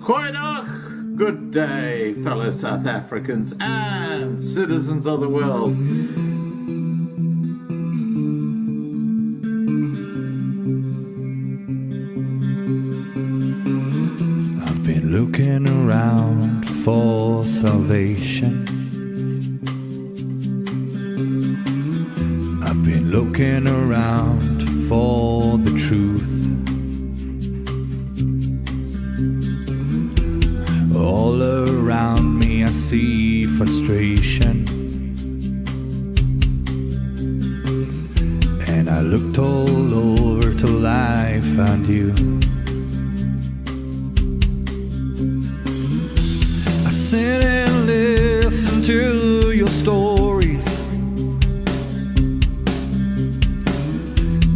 Goeiedag, good day, fellow South Africans and citizens of the world. I've been looking around for salvation. I've been looking around for the truth. All around me I see frustration, and I looked all over till I found you. I sit and listen to your stories,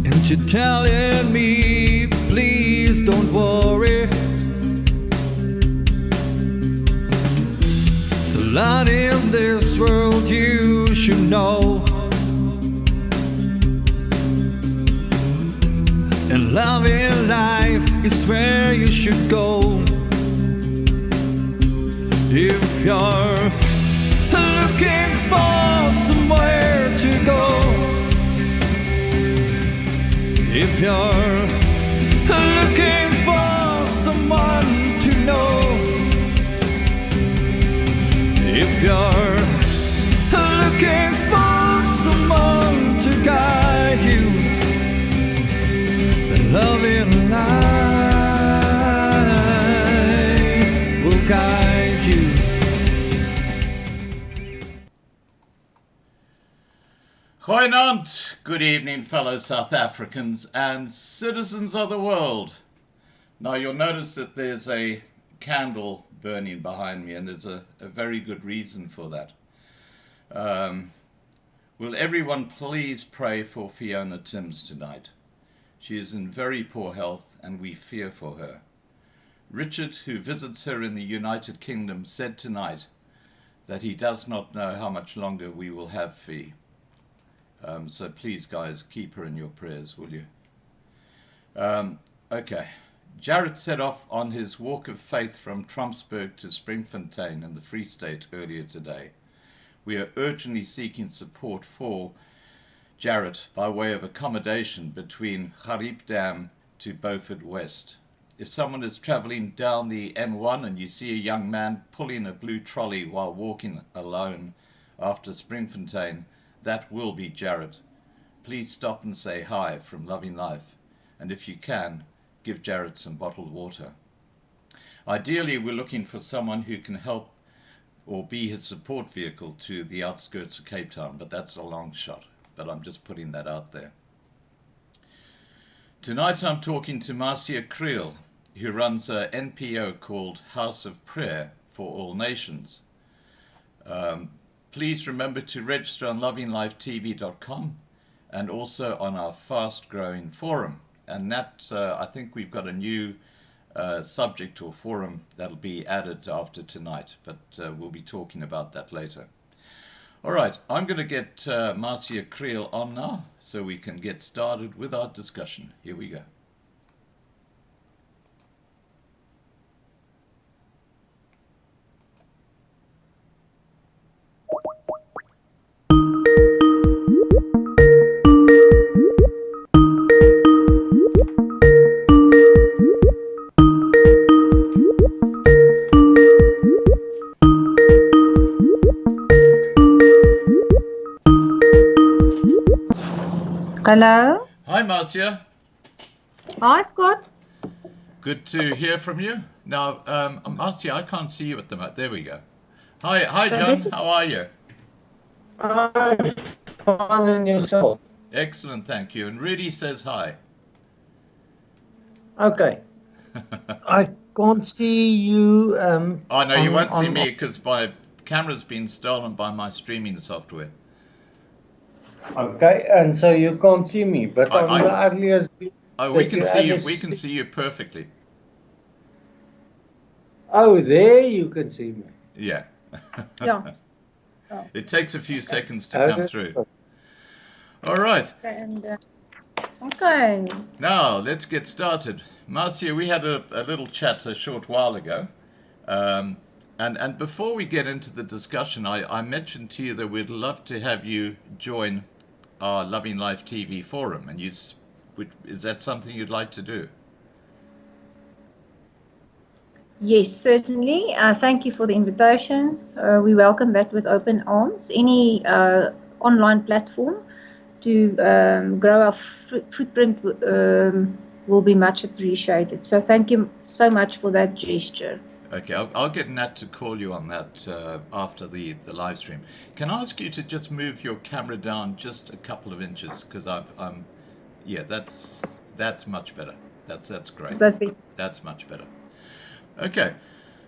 and you're telling me, please don't worry. Lot in this world you should know, and love in life is where you should go. If you're looking for somewhere to go, if you're looking for someone to know, if you're looking for someone to guide you, then love in life will guide you. Goeienaand, good evening, fellow South Africans and citizens of the world. Now you'll notice that there's a candle burning behind me, and there's a very good reason for that. Will everyone please pray for Fiona Timms tonight? She is in very poor health and we fear for her. Richard, who visits her in the United Kingdom, said tonight that he does not know how much longer we will have Fee. So please guys, keep her in your prayers, will you? Okay. Jared set off on his walk of faith from Trumpsburg to Springfontein in the Free State earlier today. We are urgently seeking support for Jared by way of accommodation between Gariep Dam to Beaufort West. If someone is travelling down the N1 and you see a young man pulling a blue trolley while walking alone after Springfontein, that will be Jared. Please stop and say hi from Loving Life, and if you can, give Jared some bottled water. Ideally, we're looking for someone who can help or be his support vehicle to the outskirts of Cape Town, but that's a long shot. But I'm just putting that out there. Tonight I'm talking to Jan Kriel, who runs an NPO called House of Prayer for All Nations. Please remember to register on lovinglifetv.com and also on our fast-growing forum. And that, I think we've got a new subject or forum that'll be added after tonight, but we'll be talking about that later. All right, I'm going to get Marcia Kriel on now so we can get started with our discussion. Here we go. Hello. Hi, Marcia. Hi, Scott. Good to hear from you. Now, Marcia, I can't see you at the moment. There we go. Hi, John. How are you? I'm fine, and yourself? Excellent, thank you. And Rudy says hi. Okay. I can't see you. Oh, no, you won't see me because my camera's been stolen by my streaming software. Okay, and so you can't see me, but on the earliest. Oh, we can see you. We can see you perfectly. Oh, there you can see me. Yeah. Yeah. Oh. It takes a few seconds to come through. All right. Okay. Now let's get started. Marcia, we had a little chat a short while ago. And before we get into the discussion, I mentioned to you that we'd love to have you join our Loving Life TV forum. And is that something you'd like to do? Yes, certainly. Thank you for the invitation. We welcome that with open arms. Any online platform to grow our footprint will be much appreciated. So thank you so much for that gesture. Okay, I'll get Nat to call you on that after the live stream. Can I ask you to just move your camera down just a couple of inches? Because yeah, that's much better. That's great. That's much better. Okay,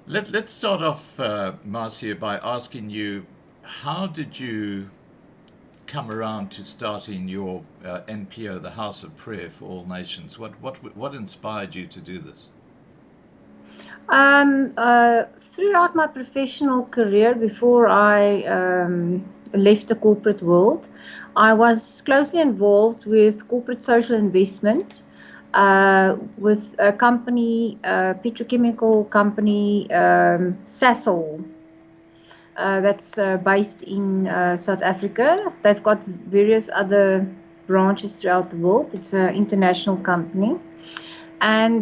let's start off, Marcia, by asking you, how did you come around to starting your NPO, the House of Prayer for All Nations? What inspired you to do this? Throughout my professional career, before I left the corporate world, I was closely involved with corporate social investment, with a company, petrochemical company, Sasol, that's based in South Africa. They've got various other branches throughout the world. It's an international company. And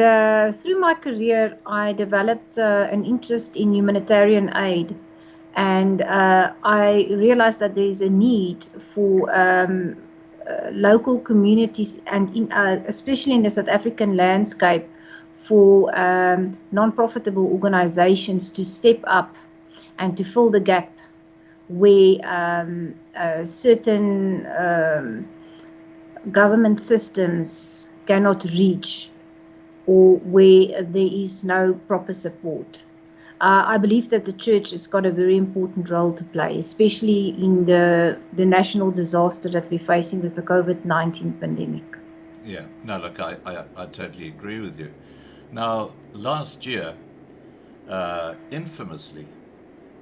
through my career, I developed an interest in humanitarian aid. And I realized that there is a need for local communities, and especially in the South African landscape, for non-profitable organizations to step up and to fill the gap where certain government systems cannot reach, or where there is no proper support. I believe that the church has got a very important role to play, especially in the national disaster that we're facing with the COVID-19 pandemic. Yeah, no, look, I totally agree with you. Now, last year, infamously,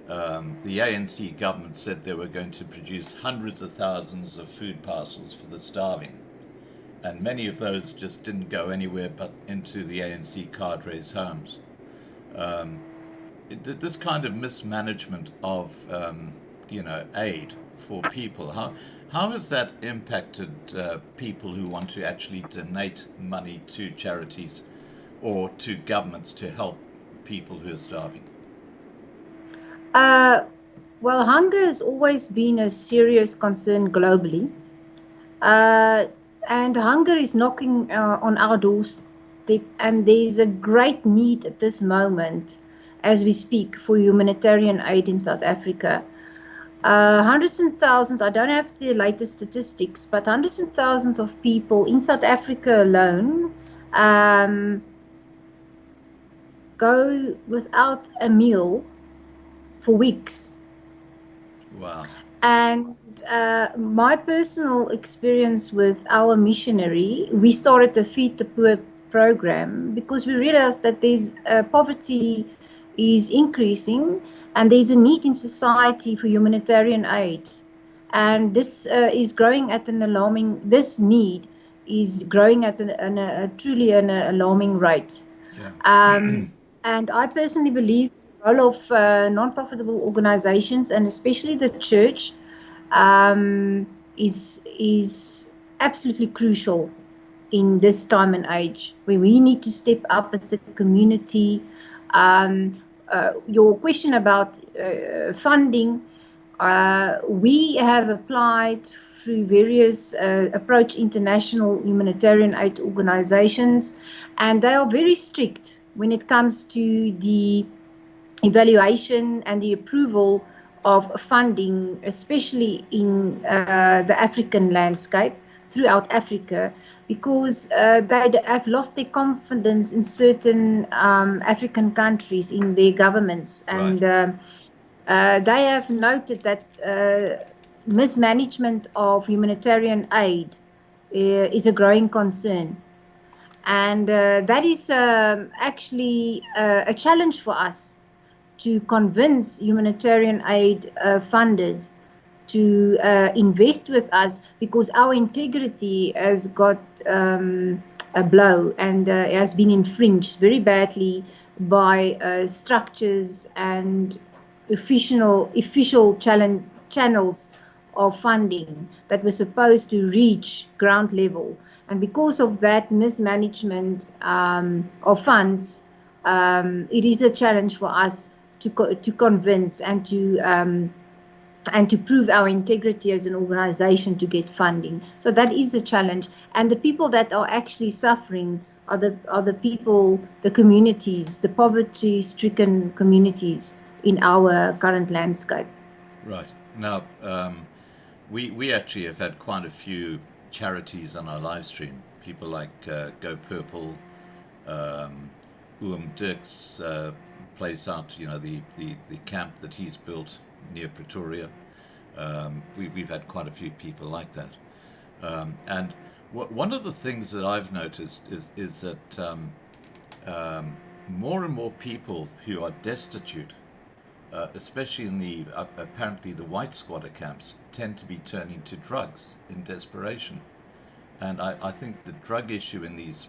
the ANC government said they were going to produce hundreds of thousands of food parcels for the starving. And many of those just didn't go anywhere but into the ANC cadres' homes. This kind of mismanagement of, aid for people, how has that impacted people who want to actually donate money to charities or to governments to help people who are starving? Well, hunger has always been a serious concern globally. And hunger is knocking on our doorstep, and there is a great need at this moment, as we speak, for humanitarian aid in South Africa. Hundreds and thousands, I don't have the latest statistics, but hundreds and thousands of people in South Africa alone go without a meal for weeks. Wow. And my personal experience with our missionary, we started the Feed the Poor program because we realized that there's poverty is increasing and there's a need in society for humanitarian aid. And this is growing at an alarming, this need is growing at truly an alarming rate. Yeah. And I personally believe the role of non-profitable organizations, and especially the church, is absolutely crucial in this time and age, where we need to step up as a community. Your question about funding, we have applied through various Approach International humanitarian aid organizations, and they are very strict when it comes to the evaluation and the approval of funding, especially in the African landscape throughout Africa, because they have lost their confidence in certain African countries, in their governments. And right. They have noted that mismanagement of humanitarian aid is a growing concern. And that is actually a challenge for us to convince humanitarian aid funders to invest with us, because our integrity has got blow, and has been infringed very badly by structures and official channels of funding that were supposed to reach ground level. And because of that mismanagement of funds, it is a challenge for us to convince and to prove our integrity as an organization to get funding. So that is a challenge. And the people that are actually suffering are the people, the communities, the poverty-stricken communities in our current landscape. Right. Now, we actually have had quite a few charities on our live stream. People like Go Purple, Dirk's place out, the camp that he's built near Pretoria. We've had quite a few people like that. And one of the things that I've noticed is that more and more people who are destitute, especially in the apparently the white squatter camps, tend to be turning to drugs in desperation. And I think the drug issue in these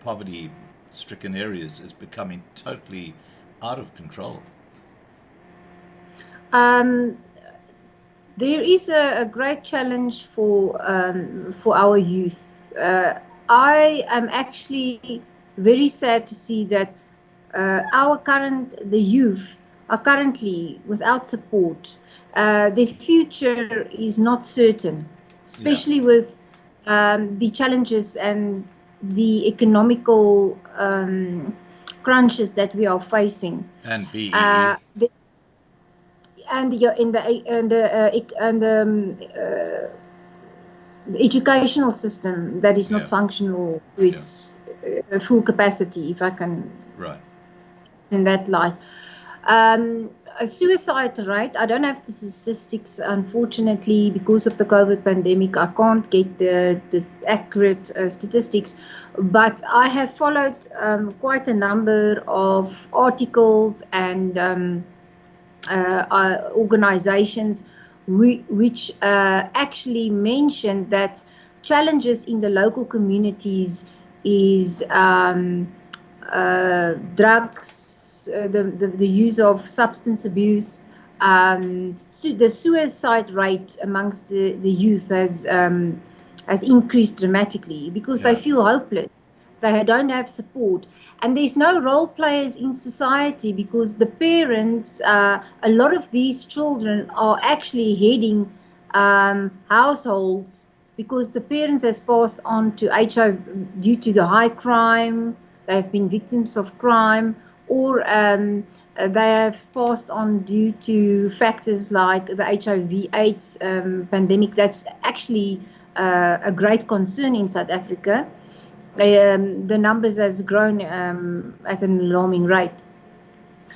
poverty-stricken areas is becoming totally out of control. There is a great challenge for our youth. I am actually very sad to see that the youth are currently without support. Their future is not certain, especially with the challenges and the economical crunches that we are facing. And BEE. The educational system that is not functional to its full capacity, if I can, right, in that light. A suicide rate, I don't have the statistics, unfortunately, because of the COVID pandemic. I can't get the accurate statistics, but I have followed quite a number of articles and organizations which actually mention that challenges in the local communities is drugs, the use of substance abuse. The suicide rate amongst the youth has increased dramatically because they feel hopeless. They don't have support. And there's no role players in society because the parents, a lot of these children are actually heading households because the parents has passed on to HIV due to the high crime. They have been victims of crime, or they have passed on due to factors like the HIV/AIDS pandemic. That's actually a great concern in South Africa. The numbers has grown at an alarming rate.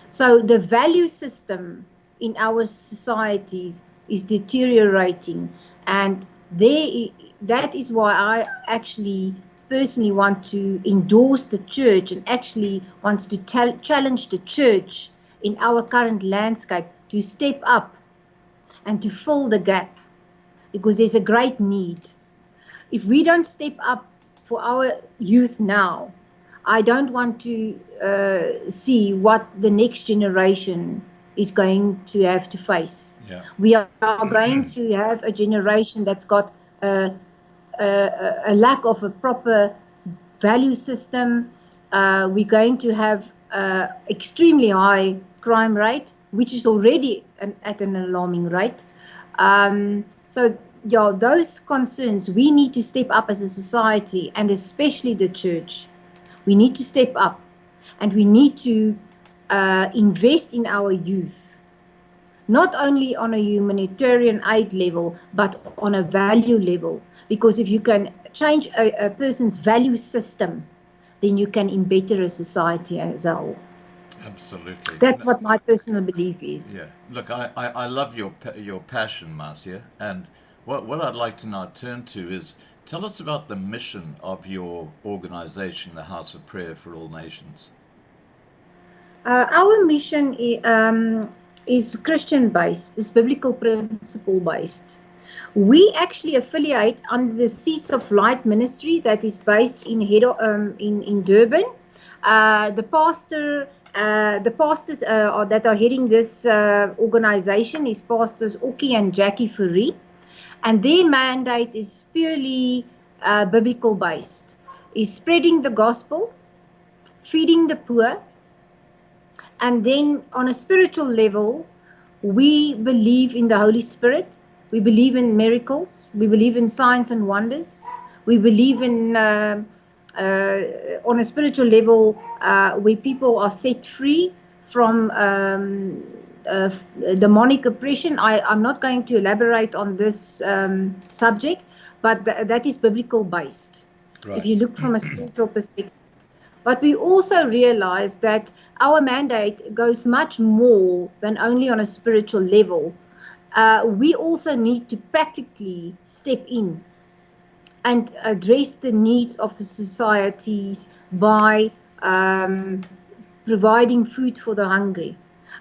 So the value system in our societies is deteriorating, and that is why I actually personally want to endorse the church and actually wants to challenge the church in our current landscape to step up and to fill the gap, because there's a great need. If we don't step up for our youth now, I don't want to see what the next generation is going to have to face. We are going to have a generation that's got a lack of a proper value system. We're going to have extremely high crime rate, which is already at an alarming rate. Those concerns, we need to step up as a society, and especially the church. We need to step up, and we need to invest in our youth, not only on a humanitarian aid level, but on a value level. Because if you can change a person's value system, then you can better a society as a whole. Absolutely. That's what my personal belief is. Yeah. Look, I love your passion, Marcia, and what I'd like to now turn to is tell us about the mission of your organization, the House of Prayer for All Nations. Our mission is Christian-based, is biblical principle-based. We actually affiliate under the Seeds of Light ministry that is based in Durban. The pastors that are heading this organization is Pastors Oki and Jackie Fourie, and their mandate is purely biblical based, is spreading the gospel, feeding the poor, and then on a spiritual level, we believe in the Holy Spirit. We believe in miracles. We believe in signs and wonders. We believe in, on a spiritual level, where people are set free from demonic oppression. I'm not going to elaborate on this subject, but that is biblical based. Right. If you look from a spiritual perspective. But we also realize that our mandate goes much more than only on a spiritual level. We also need to practically step in and address the needs of the societies by providing food for the hungry.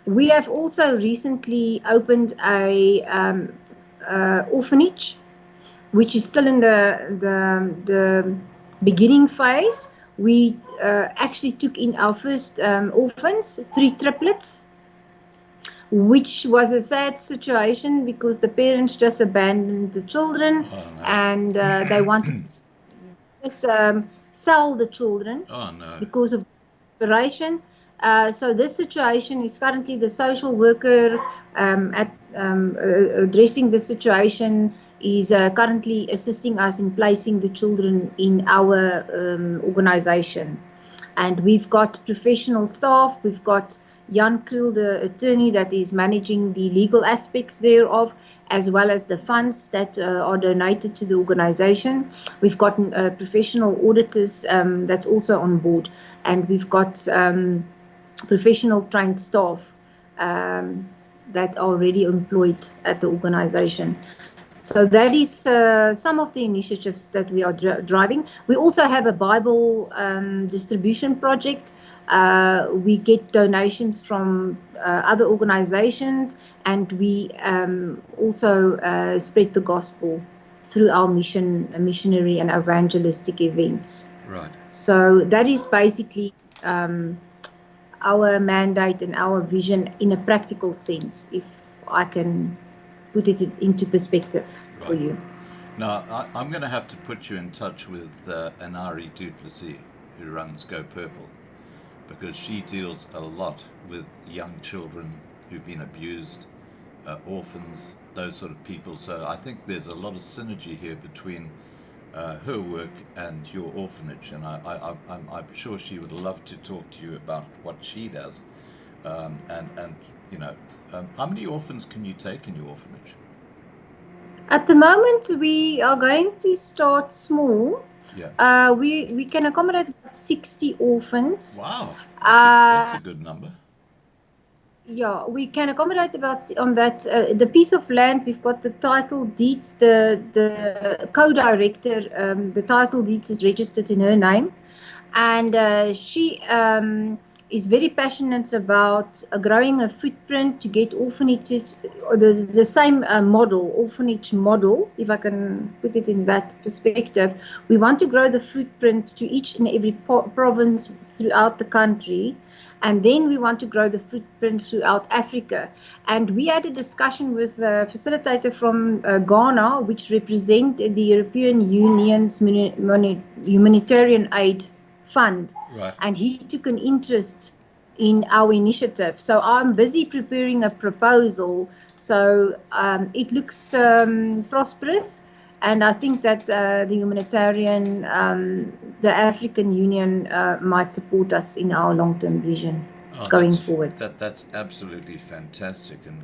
We have also recently opened a orphanage, which is still in the beginning phase. We actually took in our first orphans, 3 triplets, which was a sad situation because the parents just abandoned the children. Oh, no. And they wanted to just sell the children. Oh, no. Because of desperation. So this situation is currently the social worker addressing the situation is currently assisting us in placing the children in our organization. And we've got professional staff. We've got Jan Kriel, the attorney, that is managing the legal aspects thereof, as well as the funds that are donated to the organization. We've got professional auditors that's also on board, and we've got professional trained staff that are already employed at the organization. So that is some of the initiatives that we are driving. We also have a Bible distribution project. We get donations from other organizations, and we also spread the gospel through our missionary and evangelistic events. Right. So that is basically our mandate and our vision in a practical sense, if I can put it into perspective for you. Now, I'm going to have to put you in touch with Anari Duplessis, who runs Go Purple, because she deals a lot with young children who've been abused, orphans, those sort of people. So I think there's a lot of synergy here between her work and your orphanage, and I'm sure she would love to talk to you about what she does. And you know, how many orphans can you take in your orphanage? At the moment, we are going to start small. Yeah. We can accommodate about 60 orphans. Wow, that's a good number. Yeah, we can accommodate about on that. The piece of land, we've got the title deeds. The co-director, the title deeds is registered in her name, and she is very passionate about growing a footprint to get orphanages, or the same model, orphanage model, if I can put it in that perspective. We want to grow the footprint to each and every province throughout the country. And then we want to grow the footprint throughout Africa. And we had a discussion with a facilitator from Ghana, which represents the European Union's humanitarian aid fund. Right. And he took an interest in our initiative. So I'm busy preparing a proposal. So it looks prosperous. And I think that the humanitarian, the African Union might support us in our long-term vision going forward. That's absolutely fantastic, and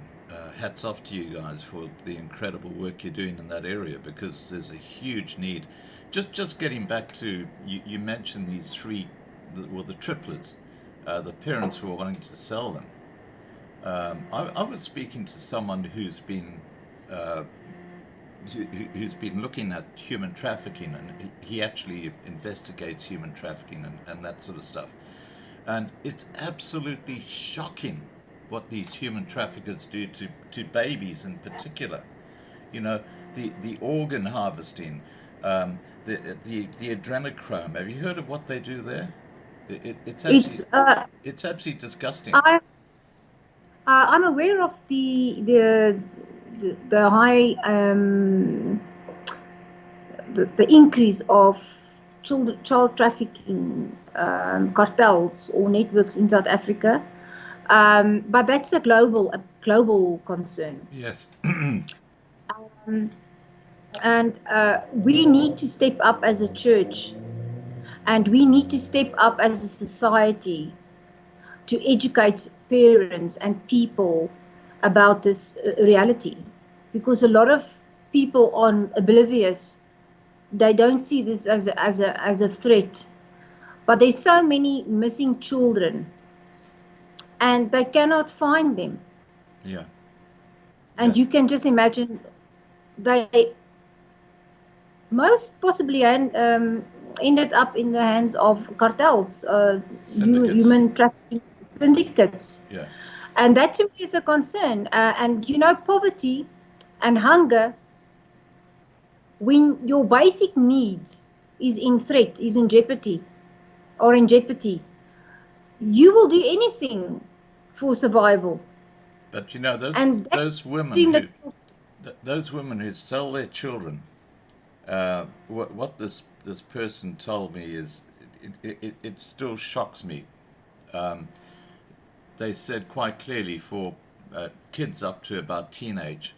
hats off to you guys for the incredible work you're doing in that area, because there's a huge need. Just getting back to, you mentioned these 3, the triplets, the parents who are wanting to sell them. I was speaking to someone who's been looking at human trafficking, and he actually investigates human trafficking and that sort of stuff. And it's absolutely shocking what these human traffickers do to babies in particular. You know, the organ harvesting, the adrenochrome. Have you heard of what they do there? It's It's actually disgusting. I'm aware of the high the increase of child trafficking cartels or networks in South Africa, but that's a global concern. Yes. And we need to step up as a church, and we need to step up as a society to educate parents and people about this reality, because a lot of people are oblivious. They don't see this as a threat, but there's so many missing children and they cannot find them. Yeah. And you can just imagine they most possibly ended up in the hands of cartels, human trafficking syndicates. Yeah. And that to me is a concern. And poverty and hunger, when your basic needs is in threat, is in jeopardy, you will do anything for survival. But those women who sell their children, what this person told me is, it still shocks me. They said quite clearly for kids up to about teenage,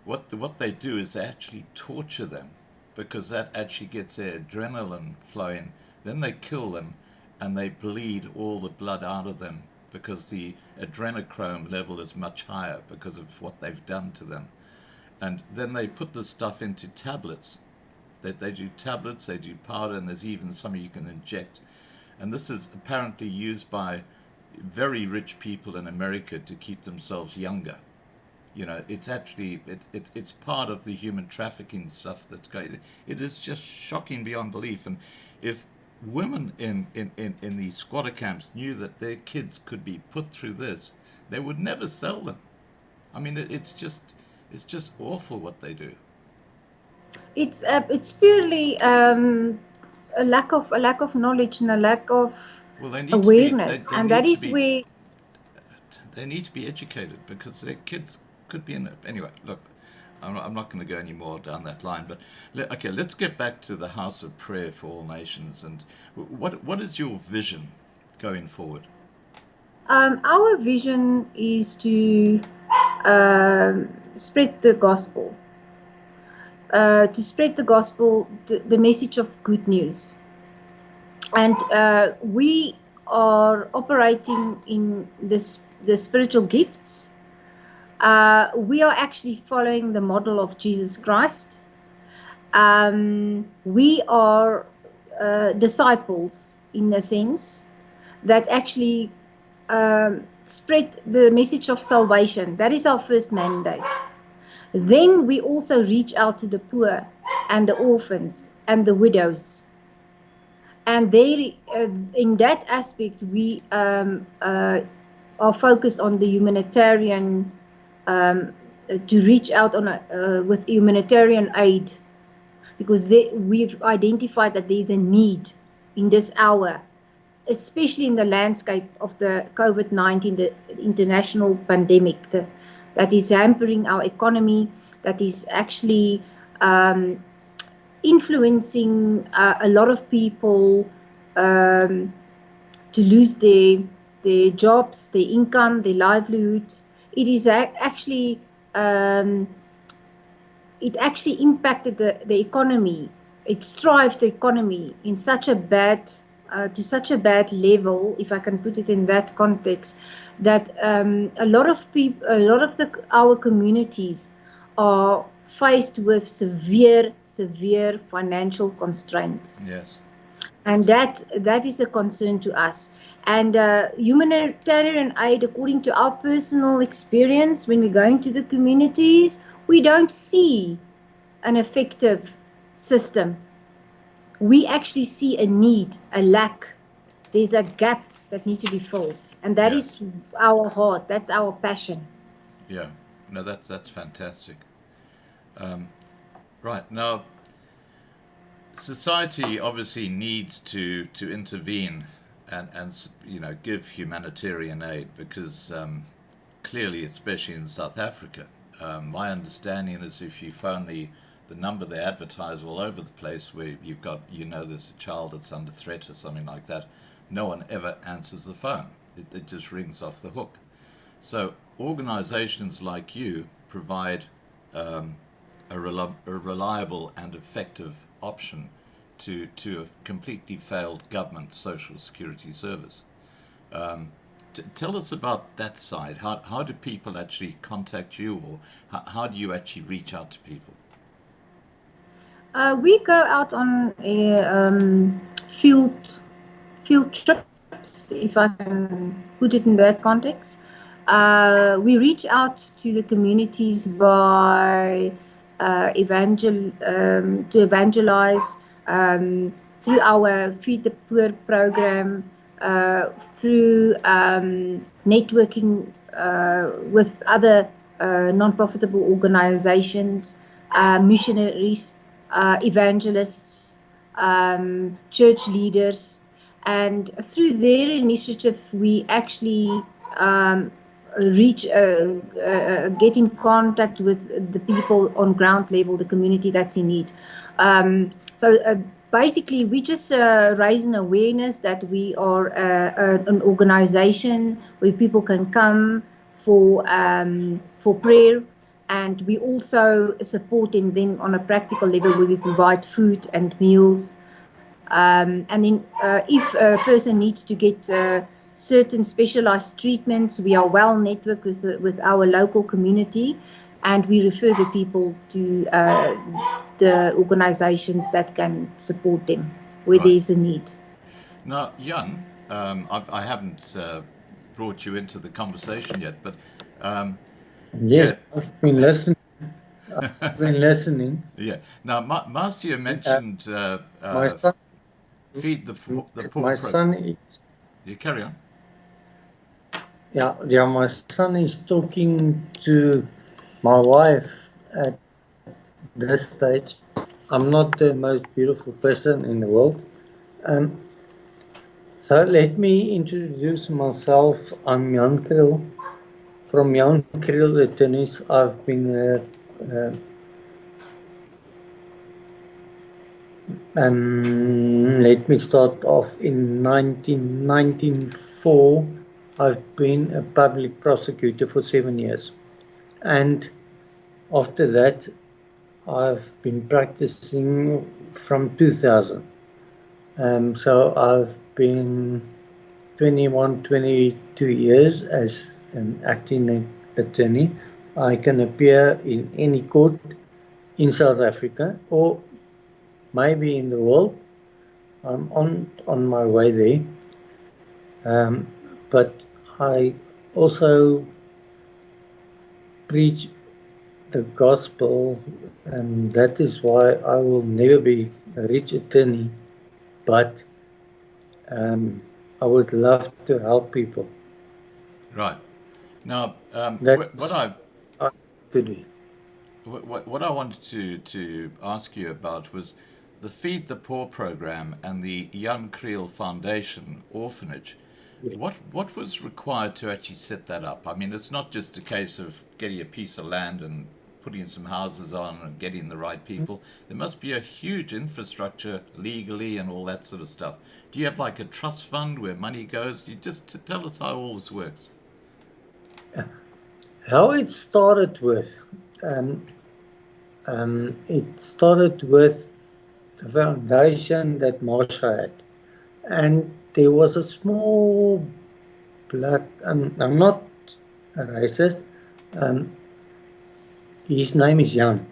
what they do is they actually torture them, because that actually gets their adrenaline flowing. Then they kill them and they bleed all the blood out of them, because the adrenochrome level is much higher because of what they've done to them. And then they put the stuff into tablets. They do tablets, they do powder, and there's even some you can inject. And this is apparently used by very rich people in America to keep themselves younger. It's actually it's part of the human trafficking stuff that's going. It is just shocking beyond belief. And if women in these squatter camps knew that their kids could be put through this, they would never sell them. I mean, it's just awful what they do. It's purely a lack of knowledge and a lack of awareness, and that is where they need to be educated, because their kids could be in it. Anyway, look, I'm not going to go any more down that line, but let's get back to the House of Prayer for All Nations. And what is your vision going forward? Our vision is to spread the gospel, the message of good news. And we are operating in the spiritual gifts. We are actually following the model of Jesus Christ. We are disciples, in a sense, that actually spread the message of salvation. That is our first mandate. Then we also reach out to the poor and the orphans and the widows. And in that aspect, we are focused on the humanitarian, to reach out with humanitarian aid, because we've identified that there's a need in this hour, especially in the landscape of the COVID-19, the international pandemic that is hampering our economy, that is actually influencing a lot of people to lose their jobs, their income, their livelihood. It is actually impacted the economy. It strived the economy in such a bad level, if I can put it in that context, that a lot of our communities are faced with severe financial constraints. Yes. And that is a concern to us. And humanitarian aid, according to our personal experience, when we go into the communities, we don't see an effective system. We actually see a need, a lack. There's a gap that needs to be filled. And that is our heart. That's our passion. Yeah. No, that's fantastic. Right. Now, society obviously needs to intervene and give humanitarian aid because clearly, especially in South Africa, my understanding is if you phone the number they advertise all over the place where you've got there's a child that's under threat or something like that, no one ever answers the phone. It just rings off the hook. So organizations like you provide a reliable and effective option to a completely failed government social security service. Tell us about that side. How do people actually contact you, or how do you actually reach out to people? We go out on field trips, if I can put it in that context. We reach out to the communities by to evangelize through our Feed the Poor program, through networking with other non-profitable organizations, missionaries, evangelists, church leaders, and through their initiative, we actually get in contact with the people on ground level, the community that's in need. So basically, we just raise an awareness that we are an organization where people can come for prayer, and we also supporting them on a practical level where we provide food and meals. And then if a person needs to get certain specialized treatments, we are well networked with our local community, and we refer the people to the organizations that can support them where Right. there's a need. Now, Jan, I haven't brought you into the conversation yet, but Yes, yeah. I've been listening. Yeah. Now, Marcia mentioned My son, feed the poor my program. son is, You carry on. yeah, my son is talking to my wife at this stage. I'm not the most beautiful person in the world. So let me introduce myself. I'm Jan Kriel from Jan Kriel Attorneys. I've been let me start off in 1994. I've been a public prosecutor for 7 years, and after that I've been practicing from 2000. So I've been 21, 22 years as an acting attorney. I can appear in any court in South Africa or maybe in the world. I'm on my way there. But I also preach the gospel, and that is why I will never be a rich attorney, but I would love to help people. Right. Now, That's what I to do. what I wanted to ask you about was the Feed the Poor program and the Jan Kriel Foundation orphanage. What was required to actually set that up? I mean, it's not just a case of getting a piece of land and putting some houses on and getting the right people. There must be a huge infrastructure legally and all that sort of stuff. Do you have like a trust fund where money goes? You just tell us how all this works. How it started with, it started with the foundation that Marsha had, and there was a small black. I'm not a racist. His name is Jan,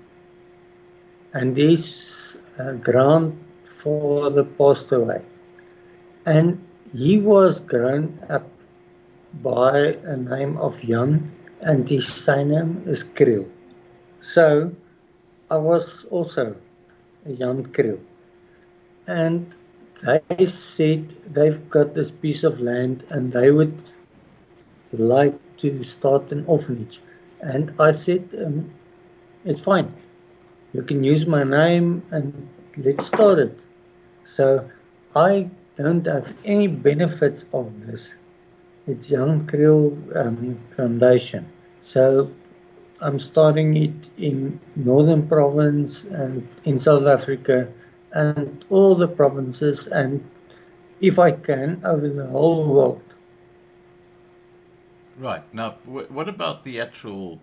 and his grandfather passed away, and he was grown up by a name of Jan, and his surname is Kriel. So I was also a Jan Kriel, and they said they've got this piece of land and they would like to start an orphanage, and I said it's fine. You can use my name and let's start it. So I don't have any benefits of this. It's Jan Kriel Foundation. So I'm starting it in Northern Province and in South Africa and all the provinces, and if I can, over the whole world. Right. Now, what about the actual,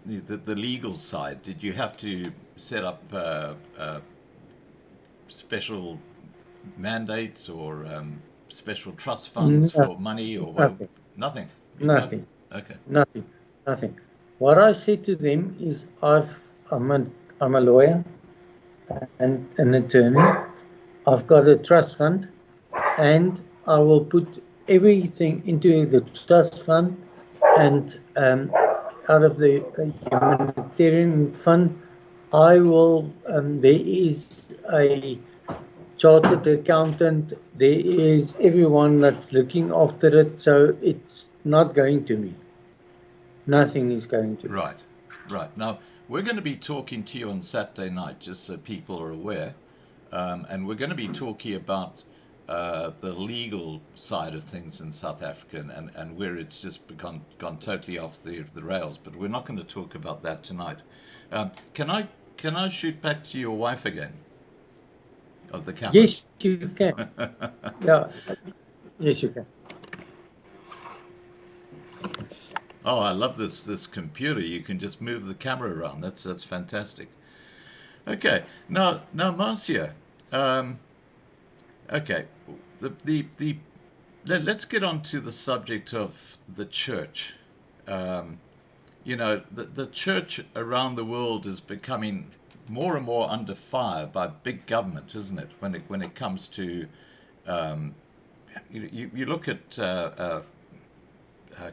the legal side? Did you have to set up special mandates or special trust funds No, for money or what? nothing, Nothing. nothing, Okay. nothing, nothing. What I say to them is I'm a lawyer and an attorney. I've got a trust fund, and I will put everything into the trust fund, and out of the humanitarian fund, I will. There is a chartered accountant. There is everyone that's looking after it, so it's not going to me. Nothing is going to me. Right. Right. Now, we're going to be talking to you on Saturday night, just so people are aware. And we're going to be talking about the legal side of things in South Africa and where it's just gone totally off the rails. But we're not going to talk about that tonight. Can I shoot back to your wife again? Of the camera? Yes, you can. Yeah. Yes, you can. Oh, I love this computer. You can just move the camera around. That's fantastic. Okay, now Marcia. Okay, let's get on to the subject of the church. You know, the church around the world is becoming more and more under fire by big government, isn't it? When it comes to you look at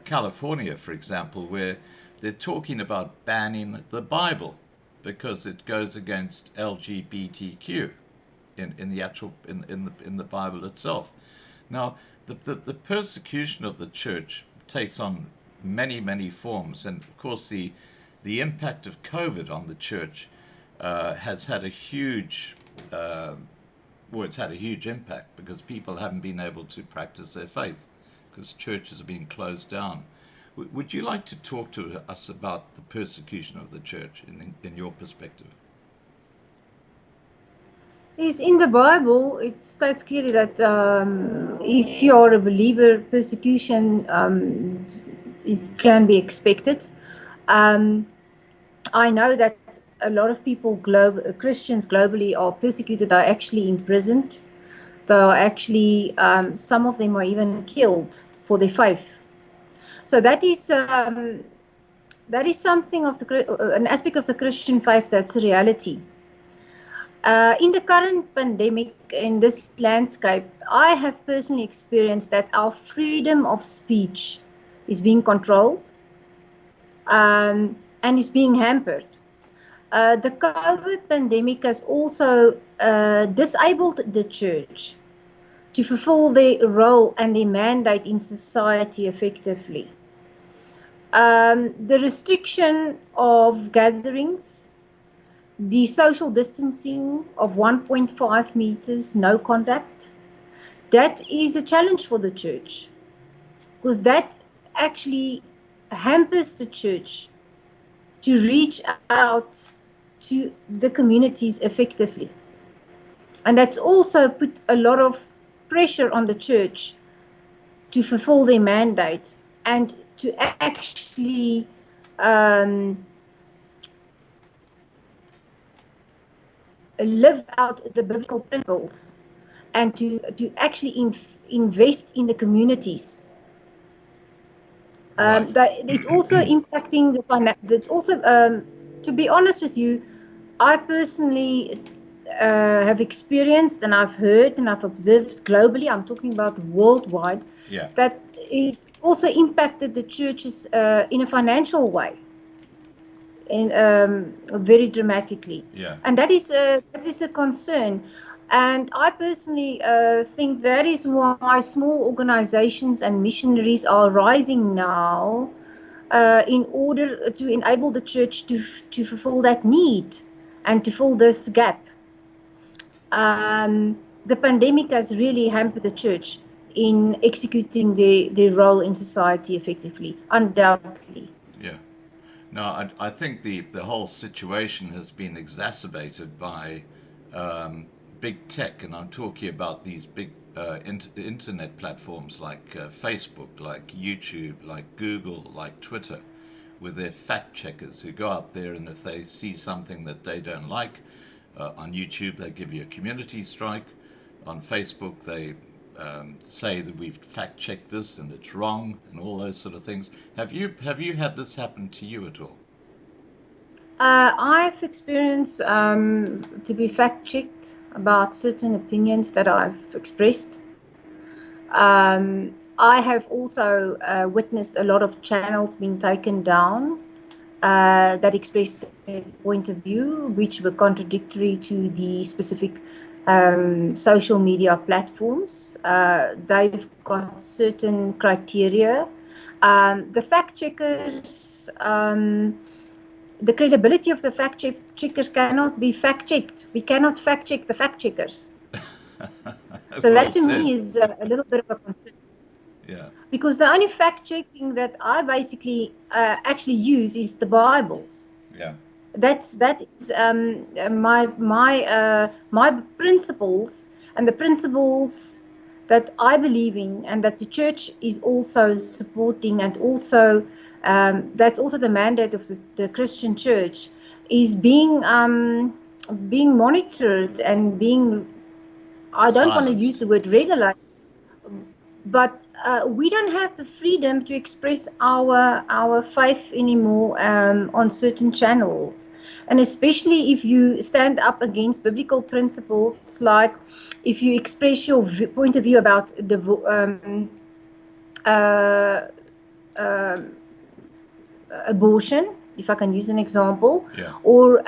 California, for example, where they're talking about banning the Bible because it goes against LGBTQ in the actual in the Bible itself. Now, the persecution of the church takes on many forms, and of course the impact of COVID on the church has had a huge it's had a huge impact because people haven't been able to practice their faith because churches are being closed down. Would you like to talk to us about the persecution of the church in your perspective? Yes, in the Bible, it states clearly that if you are a believer, persecution it can be expected. I know that a lot of people, Christians globally, are persecuted, are actually imprisoned. They are actually, some of them are even killed for their faith. So that is something of an aspect of the Christian faith that's a reality. In the current pandemic, in this landscape, I have personally experienced that our freedom of speech is being controlled and is being hampered. The COVID pandemic has also disabled the church to fulfill their role and their mandate in society effectively. The restriction of gatherings, the social distancing of 1.5 meters, no contact, that is a challenge for the church because that actually hampers the church to reach out to the communities effectively. And that's also put a lot of pressure on the church to fulfill their mandate and to actually live out the biblical principles and to actually invest in the communities. Right. It's also impacting the finance. It's also, to be honest with you, I personally have experienced and I've heard and I've observed globally, I'm talking about worldwide, that it also impacted the churches in a financial way. Very dramatically, and that is a concern, and I personally think that is why small organizations and missionaries are rising now in order to enable the church to fulfill that need and to fill this gap. The pandemic has really hampered the church in executing their role in society effectively, undoubtedly. Yeah. No, I think the whole situation has been exacerbated by big tech, and I'm talking about these big internet platforms like Facebook, like YouTube, like Google, like Twitter, with their fact checkers who go out there, and if they see something that they don't like, on YouTube they give you a community strike. On Facebook they say that we've fact checked this and it's wrong and all those sort of things. Have you had this happen to you at all? I've experienced to be fact checked about certain opinions that I've expressed. I have also witnessed a lot of channels being taken down that expressed their point of view, which were contradictory to the specific social media platforms. They've got certain criteria. The fact checkers, the credibility of the fact checkers cannot be fact checked. We cannot fact check the fact checkers. So Well that to said. me is a little bit of a concern. Yeah. Because the only fact checking that I basically actually use is the Bible. Yeah. That is my principles, and the principles that I believe in and that the church is also supporting, and also that's also the mandate of the Christian church, is being monitored and being, I don't want to use Silenced. the word regulated, but we don't have the freedom to express our faith anymore on certain channels, and especially if you stand up against biblical principles, like if you express your point of view about the abortion, if I can use an example, Yeah. or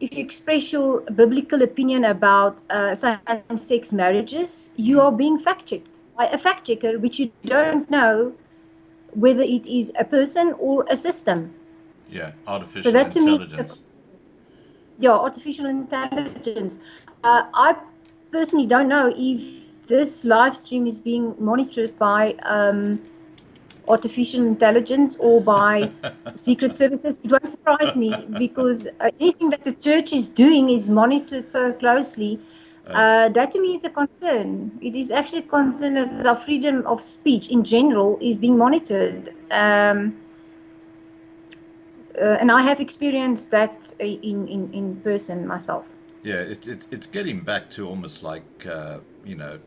if you express your biblical opinion about same-sex marriages, you are being fact-checked by a fact-checker, which you don't know whether it is a person or a system. Yeah. So Artificial that to me, intelligence. yeah, artificial intelligence. I personally don't know if this live stream is being monitored by artificial intelligence or by secret services. It won't surprise me, because anything that the church is doing is monitored so closely. That to me is a concern. It is actually a concern that the freedom of speech in general is being monitored. And I have experienced that in person myself. Yeah, it's getting back to almost like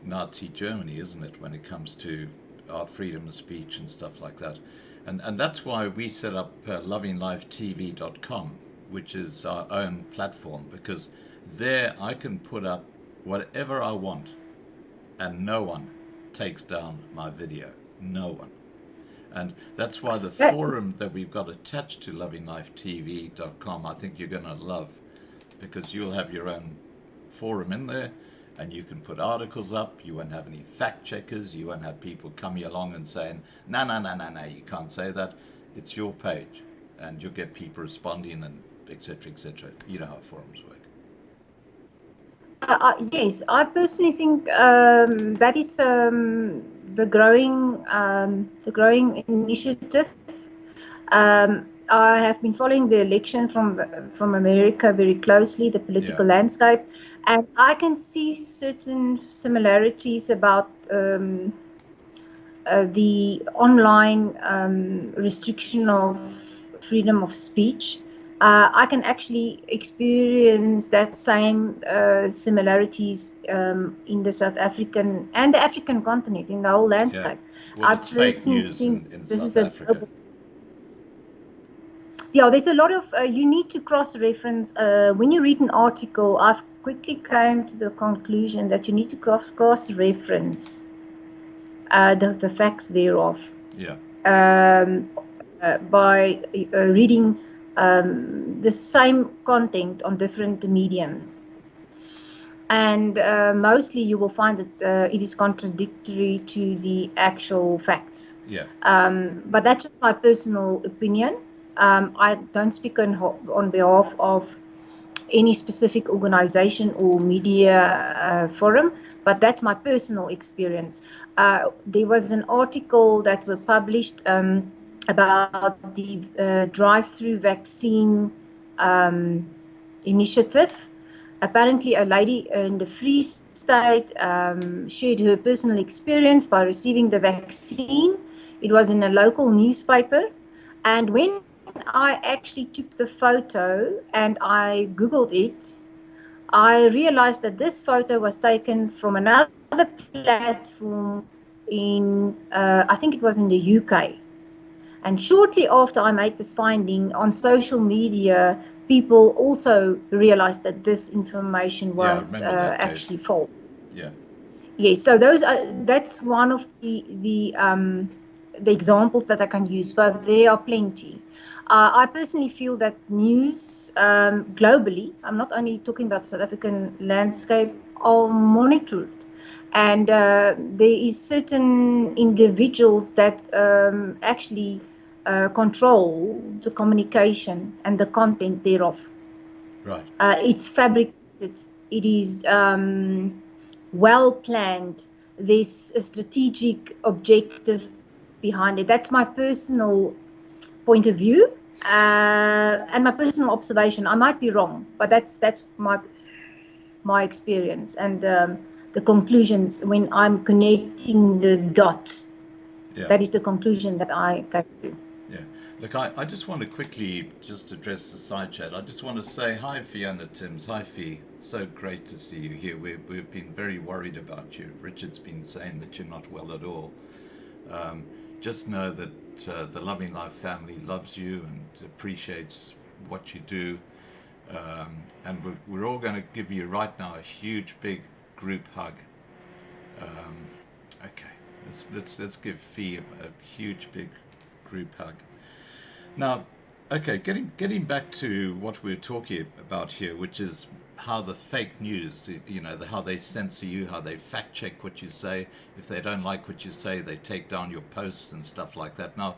Nazi Germany, isn't it, when it comes to our freedom of speech and stuff like that, and that's why we set up lovinglifetv.com, which is our own platform, because there I can put up whatever I want, and no one takes down my video, no one. And that's why the forum that we've got attached to lovinglifetv.com, I think you're going to love, because you'll have your own forum in there, and you can put articles up. You won't have any fact checkers. You won't have people coming along and saying, no, you can't say that. It's your page, and you'll get people responding, and etc., etc. You know how forums work. Yes, I personally think that is the growing initiative. I have been following the election from America very closely, the political landscape, and I can see certain similarities about the online restriction of freedom of speech. I can actually experience that same similarities in the South African and the African continent, in the whole landscape. Yeah. Well, it's fake news in South Africa. Yeah, there's a lot of, you need to cross-reference. When you read an article, I've quickly came to the conclusion that you need to cross-reference the facts thereof. Yeah. By reading the same content on different mediums. And mostly you will find that it is contradictory to the actual facts. Yeah. But that's just my personal opinion. I don't speak on behalf of any specific organization or media forum, but that's my personal experience. There was an article that was published about the drive-through vaccine initiative. Apparently, a lady in the Free State shared her personal experience by receiving the vaccine. It was in a local newspaper, and when I actually took the photo and I Googled it, I realized that this photo was taken from another platform in, I think it was in the UK. And shortly after I made this finding on social media, people also realized that this information was actually false. Yeah. Yes, so that's one of the examples that I can use, but there are plenty. I personally feel that news globally, I'm not only talking about the South African landscape, are monitored. And there is certain individuals that actually control the communication and the content thereof. Right. It's fabricated. It is well planned. There's a strategic objective behind it. That's my personal point of view and my personal observation. I might be wrong, but that's my experience and the conclusions when I'm connecting the dots. Yeah. That is the conclusion that I came to. Yeah. Look, I just want to quickly just address the side chat. I just want to say hi, Fiona Timms. Hi, Fee. So great to see you here. We've been very worried about you. Richard's been saying that you're not well at all. Just know that the Loving Life family loves you and appreciates what you do. And we're all going to give you right now a huge, big group hug. Okay, let's give Fee a huge, big group hug. Now, okay, getting back to what we're talking about here, which is how the fake news, how they censor you, how they fact check what you say. If they don't like what you say, they take down your posts and stuff like that. Now,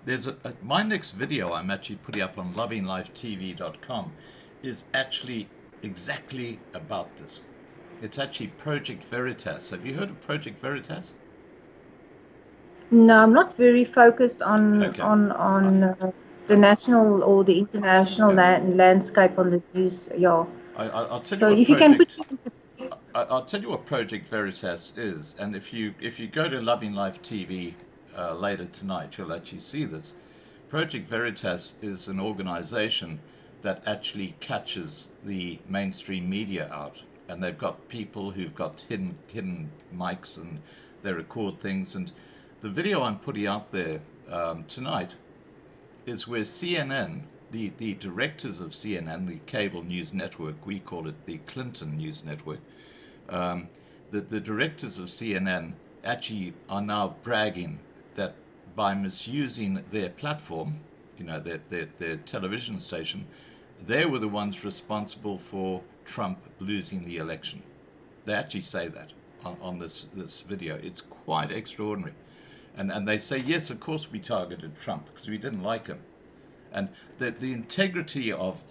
there's my next video I'm actually putting up on lovinglifetv.com is actually exactly about this. It's actually Project Veritas. Have you heard of Project Veritas? No, I'm not very focused on Okay. The national or the international landscape on the news. Yeah. I'll tell So you what if you can put it into perspective. I'll tell you what Project Veritas is, and if you go to Loving Life TV later tonight, you'll actually see this. Project Veritas is an organization that actually catches the mainstream media out, and they've got people who've got hidden mics and they record things. And the video I'm putting out there tonight is where CNN, the directors of CNN, the cable news network, we call it the Clinton News Network, the directors of CNN actually are now bragging that by misusing their platform, their television station, they were the ones responsible for Trump losing the election. They actually say that on this video. It's quite extraordinary. And they say, yes, of course we targeted Trump because we didn't like him. And the integrity of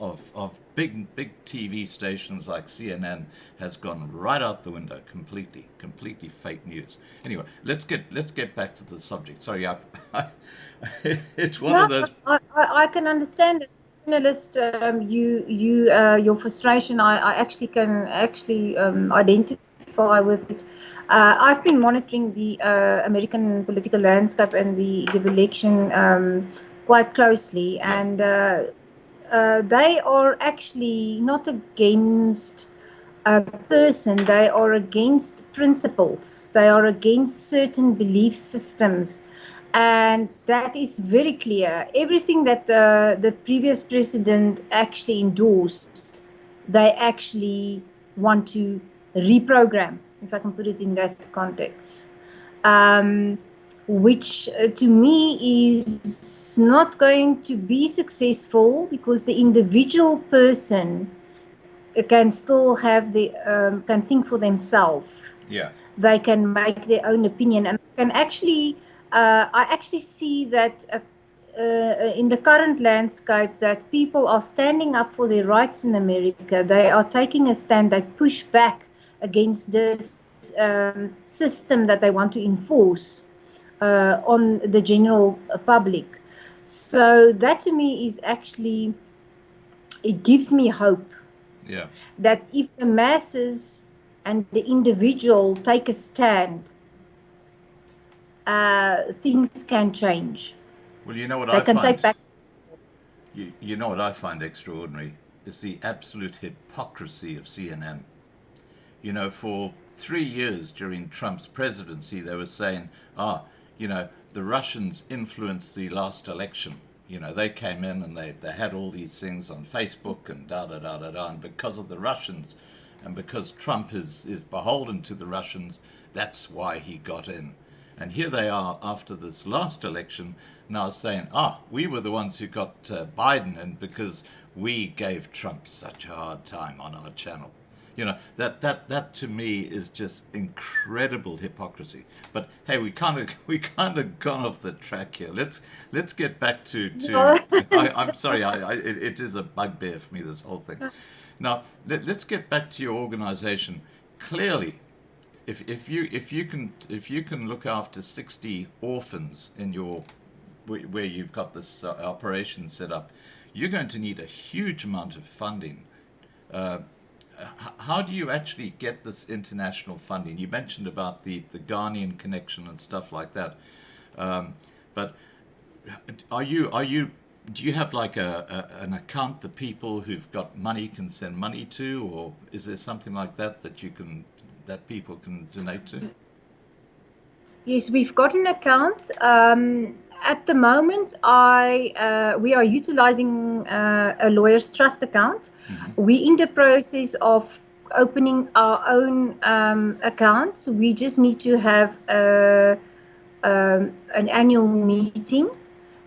big TV stations like CNN has gone right out the window completely fake news. Anyway, let's get back to the subject. Sorry, it's one of those. I can understand it. Journalist, your frustration. I actually can identify with it. I've been monitoring the American political landscape and the election quite closely, and they are actually not against a person. They are against principles. They are against certain belief systems. And that is very clear. Everything that the previous president actually endorsed, they actually want to reprogram, if I can put it in that context, which to me is not going to be successful because the individual person can still have can think for themselves. Yeah. They can make their own opinion and can actually. I actually see that in the current landscape that people are standing up for their rights in America. They are taking a stand. They push back against this system that they want to enforce on the general public. So that to me is actually, it gives me hope. Yeah. That if the masses and the individual take a stand, things can change. Well, you know what They I can take find. back. You know what I find extraordinary is the absolute hypocrisy of CNN. You know, for 3 years during Trump's presidency, they were saying, the Russians influenced the last election. You know, they came in and they had all these things on Facebook and da-da-da-da-da. And because of the Russians and because Trump is beholden to the Russians, that's why he got in. And here they are after this last election now saying, we were the ones who got Biden in because we gave Trump such a hard time on our channel. You know, that to me is just incredible hypocrisy. But hey, we kind of gone off the track here. Let's get back to I'm sorry, it is a bugbear for me, this whole thing. Now let's get back to your organization. Clearly, if you can look after 60 orphans in your where you've got this operation set up, you're going to need a huge amount of funding. How do you actually get this international funding? You mentioned about the Ghanaian connection and stuff like that, but do you have like an account that people who've got money can send money to, or is there something like that that people can donate to? Yes, we've got an account. At the moment, we are utilizing a lawyer's trust account. Mm-hmm. We're in the process of opening our own accounts. We just need to have an annual meeting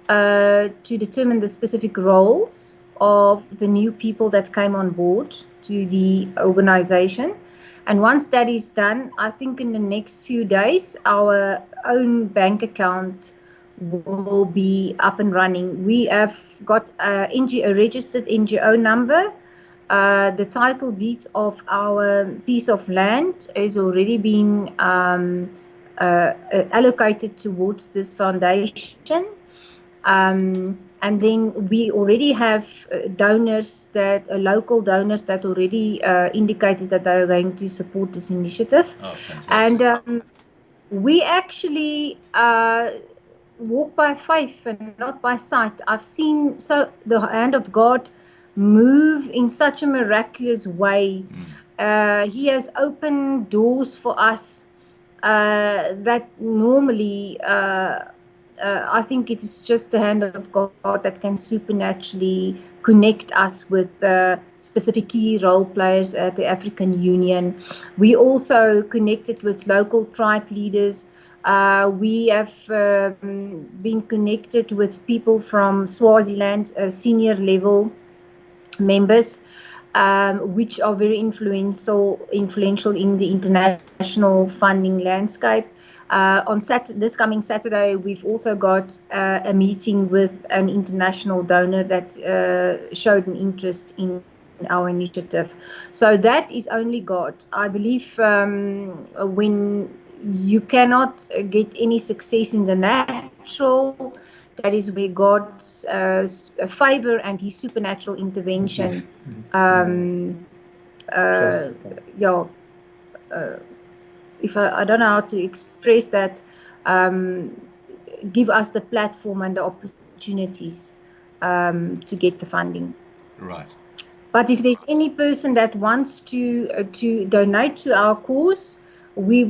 to determine the specific roles of the new people that came on board to the organization. And once that is done, I think in the next few days, our own bank account will be up and running. We have got a registered NGO number. The title deeds of our piece of land is already being allocated towards this foundation. And then we already have local donors that already indicated that they are going to support this initiative. Oh, fantastic. And we actually walk by faith and not by sight. I've seen the hand of God move in such a miraculous way. He has opened doors for us that normally I think it is just the hand of God that can supernaturally connect us with specific key role players at the African Union. We also connected with local tribe leaders. We have been connected with people from Swaziland, senior level members, which are very influential in the international funding landscape. On this coming Saturday, we've also got a meeting with an international donor that showed an interest in our initiative. So that is only God. I believe when you cannot get any success in the natural, that is where God's favor and His supernatural intervention if I don't know how to express that, give us the platform and the opportunities to get the funding. Right. But if there's any person that wants to donate to our cause, we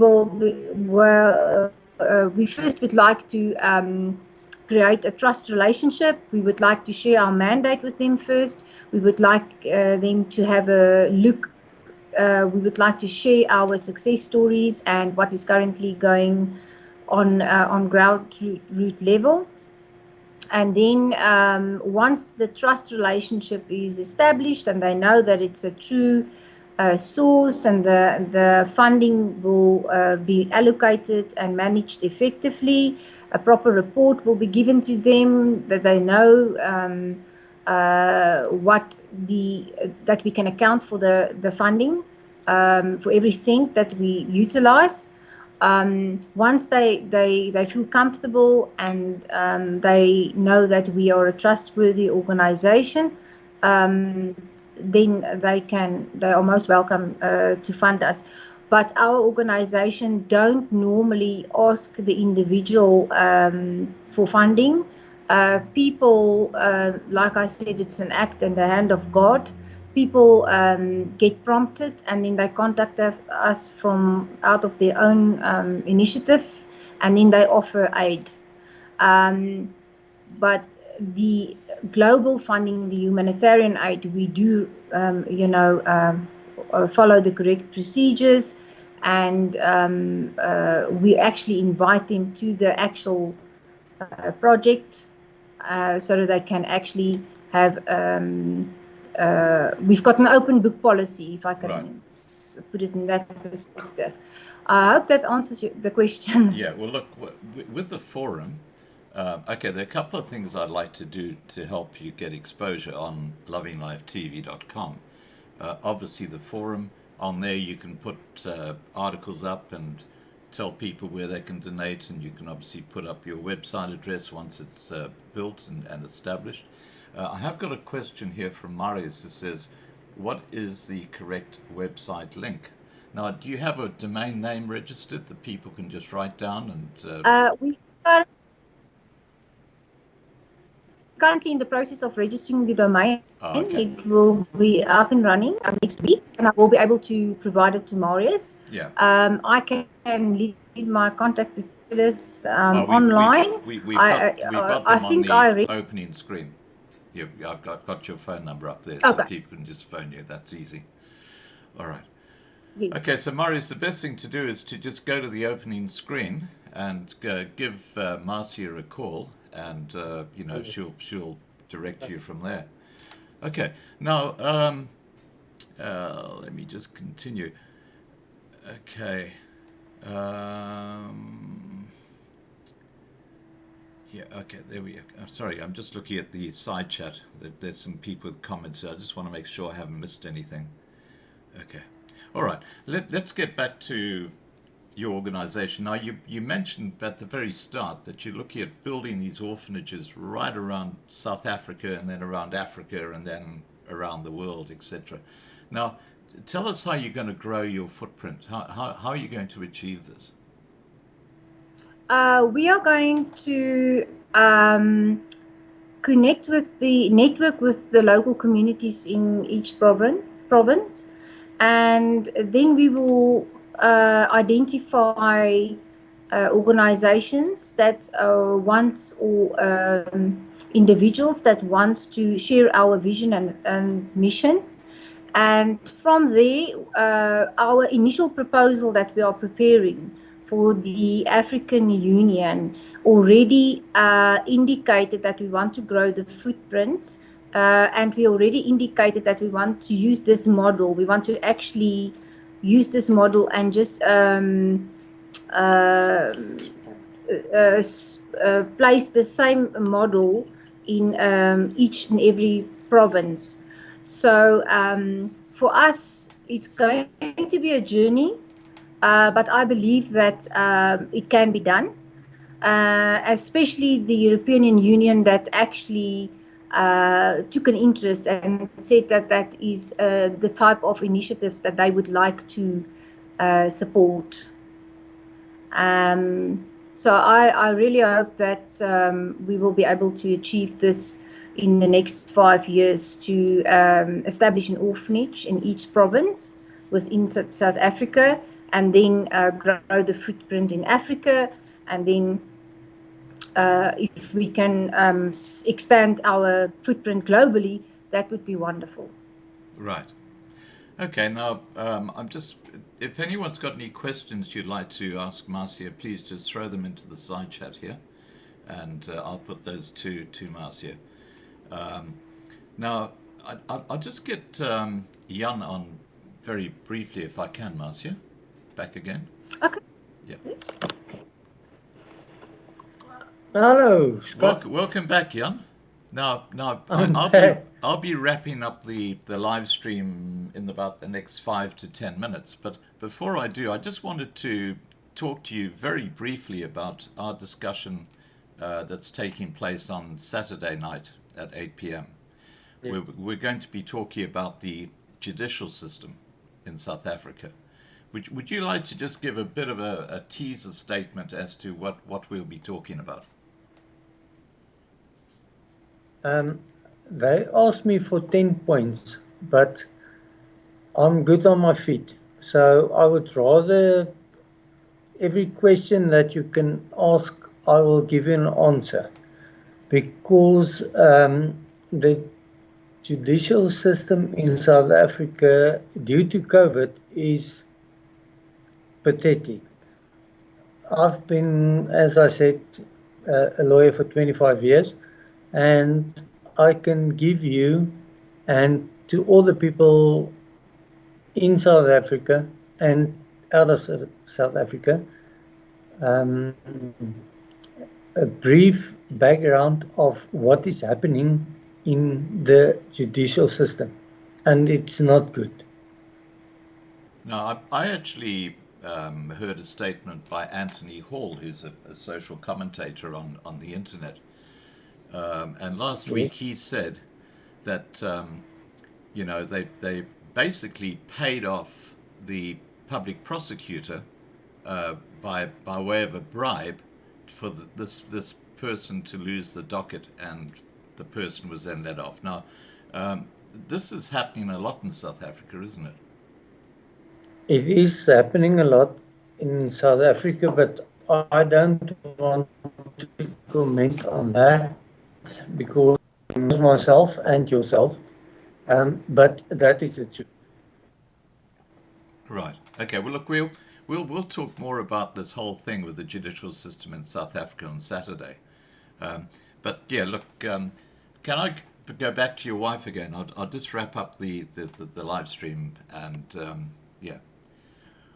first would like to create a trust relationship. We would like to share our mandate with them first. We would like them to have a look. We would like to share our success stories and what is currently going on grassroots level. And then once the trust relationship is established and they know that it's a true source and the funding will be allocated and managed effectively, a proper report will be given to them, that they know that we can account for the funding for every cent that we utilize. Once they feel comfortable and they know that we are a trustworthy organization, then they are most welcome to fund us. But our organization don't normally ask the individual for funding. People, like I said, it's an act in the hand of God. People get prompted and then they contact us from out of their own initiative, and then they offer aid. But the global funding, the humanitarian aid, we do, follow the correct procedures, and we actually invite them to the actual project so that they can actually have. We've got an open book policy, if I can put it in that perspective. I hope that answers the question. Yeah, well, look, with the forum, okay, there are a couple of things I'd like to do to help you get exposure on lovinglifetv.com. Obviously, the forum, on there you can put articles up and tell people where they can donate, and you can obviously put up your website address once it's built and established. I have got a question here from Marius that says, what is the correct website link? Now, do you have a domain name registered that people can just write down? And We are currently in the process of registering the domain. okay. It will be up and running next week, and I will be able to provide it to Marius. Yeah. I can leave my contact details online. We've got them on the opening screen. I've got your phone number up there, so people can just phone you. That's easy. All right. Yes. Okay, so Marius, the best thing to do is to just go to the opening screen and give Marcia a call, and she'll direct you from there. Okay. Now, let me just continue. Okay. Yeah, okay, there we go. I'm sorry, I'm just looking at the side chat. There's some people with comments here. I just want to make sure I haven't missed anything. Okay. All right. Let's get back to your organization. Now, you mentioned at the very start that you're looking at building these orphanages right around South Africa, and then around Africa, and then around the world, etc. Now, tell us how you're going to grow your footprint. How are you going to achieve this? We are going to network with the local communities in each province, and then we will identify organizations that want, or individuals that want to share our vision and mission. And from there, our initial proposal that we are preparing for the African Union already indicated that we want to grow the footprint, and we already indicated that we want to use this model. We want to actually use this model and just place the same model in each and every province. So for us, it's going to be a journey. But I believe that it can be done, especially the European Union that actually took an interest and said that that is the type of initiatives that they would like to support. So I really hope that we will be able to achieve this in the next 5 years, to establish an orphanage in each province within South Africa, and then grow the footprint in Africa, and then if we can expand our footprint globally, that would be wonderful. Right. Okay, now I'm just, if anyone's got any questions you'd like to ask Marcia, please just throw them into the side chat here, and I'll put those to Marcia. Now, I'll just get Jan on very briefly, if I can, Marcia. Back again. Okay. Yeah. Yes. Hello, Scott. Welcome back, Jan. Now, I'm I'll be back. wrapping up the live stream in about the next 5 to 10 minutes. But before I do, I just wanted to talk to you very briefly about our discussion that's taking place on Saturday night at 8 p.m. Yeah. We're going to be talking about the judicial system in South Africa. Would you like to just give a bit of a teaser statement as to what we'll be talking about? They asked me for 10 points, but I'm good on my feet. So I would rather every question that you can ask, I will give you an answer. Because the judicial system in South Africa, due to COVID, is pathetic. I've been, as I said, a lawyer for 25 years, and I can give you and to all the people in South Africa and out of South Africa a brief background of what is happening in the judicial system, and it's not good. Now, I actually heard a statement by Anthony Hall, who's a social commentator on the internet. And last week he said that, they basically paid off the public prosecutor by way of a bribe for this person to lose the docket, and the person was then let off. Now, this is happening a lot in South Africa, isn't it? It is happening a lot in South Africa, but I don't want to comment on that because myself and yourself, but that is the truth. Right. Okay. Well, look, we'll talk more about this whole thing with the judicial system in South Africa on Saturday. But yeah, look, can I go back to your wife again? I'll just wrap up the live stream, and yeah.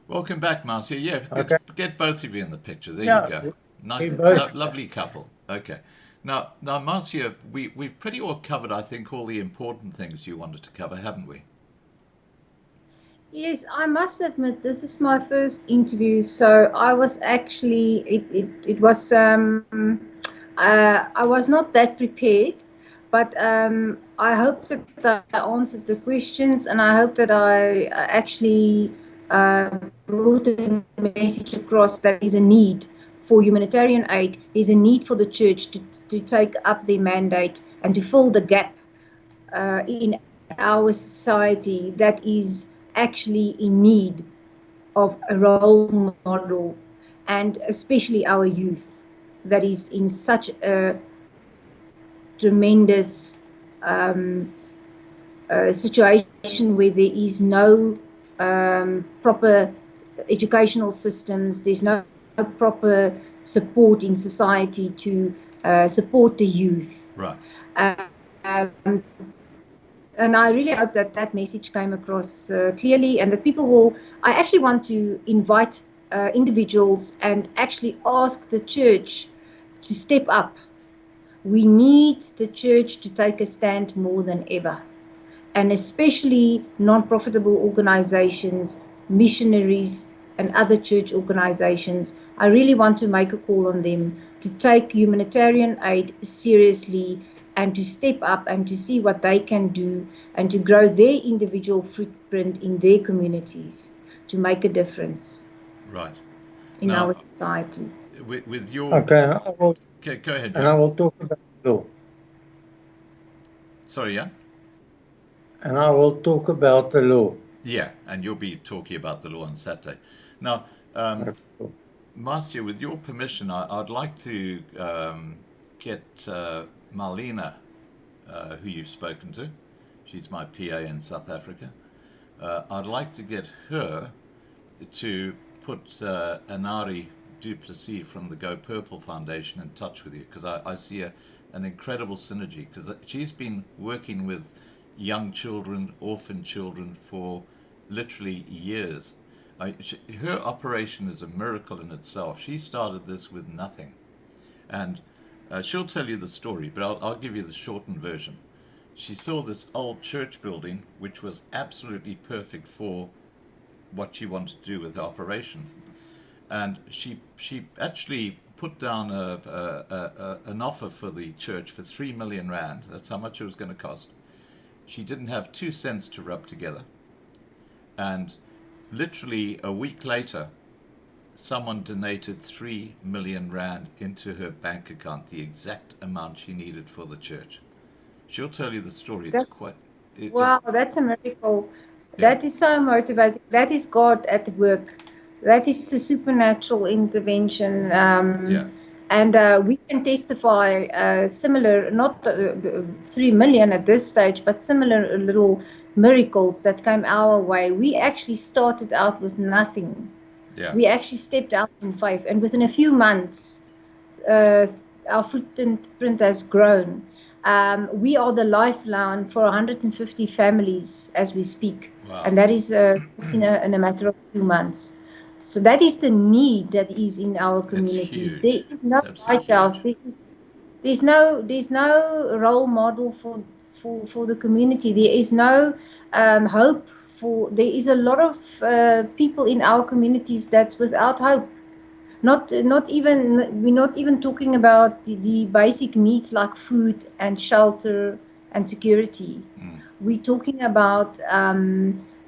Welcome back, Marcia. Yeah, Okay. get both of you in the picture. There Yeah, you go. we both. Lovely couple. Okay. Now, Marcia, we've pretty well covered, I think, all the important things you wanted to cover, haven't we? Yes, I must admit this is my first interview, so I was actually it was I was not that prepared, but I hope that I answered the questions, and I hope that I actually brought a message across that there's a need for humanitarian aid. There's a need for the church to take up their mandate and to fill the gap in our society that is actually in need of a role model, and especially our youth that is in such a tremendous situation where there is no proper educational systems, there's no proper support in society to support the youth. Right. And I really hope that that message came across clearly, and that people will. I actually want to invite individuals and actually ask the church to step up. We need the church to take a stand more than ever, and especially non-profitable organizations, missionaries, and other church organizations. I really want to make a call on them to take humanitarian aid seriously, and to step up and to see what they can do, and to grow their individual footprint in their communities to make a difference. Right. In now, our society. With your Okay, go ahead, John. And I will talk about the law. Sorry, yeah. And I will talk about the law. Yeah, and you'll be talking about the law on Saturday. Now, Marcia, with your permission, I'd like to get Marlena, who you've spoken to. She's my PA in South Africa. I'd like to get her to put Anari Duplessis from the Go Purple Foundation in touch with you, because I see an incredible synergy, because she's been working with young children, orphan children, for literally years. Her operation is a miracle in itself. She started this with nothing, and She'll tell you the story, but I'll give you the shortened version. She saw this old church building, which was absolutely perfect for what she wanted to do with the operation. And she actually put down an offer for the church for 3 million rand. That's how much it was going to cost. She didn't have 2 cents to rub together. And literally a week later, someone donated 3 million rand into her bank account, the exact amount she needed for the church. She'll tell you the story. It's quite... Wow, that's a miracle. Yeah. That is so motivating. That is God at work. That is a supernatural intervention. Yeah. And we can testify similar, not 3 million at this stage, but similar little miracles that came our way. We actually started out with nothing. Yeah. We actually stepped out in faith, and within a few months, our footprint has grown. We are the lifeline for 150 families as we speak. Wow. And that is in a matter of 2 months. So that is the need that is in our communities. There is no lighthouse. There's no role model for the community. There is no hope for. There is a lot of people in our communities that's without hope. We're not even talking about the basic needs like food and shelter and security. We're talking about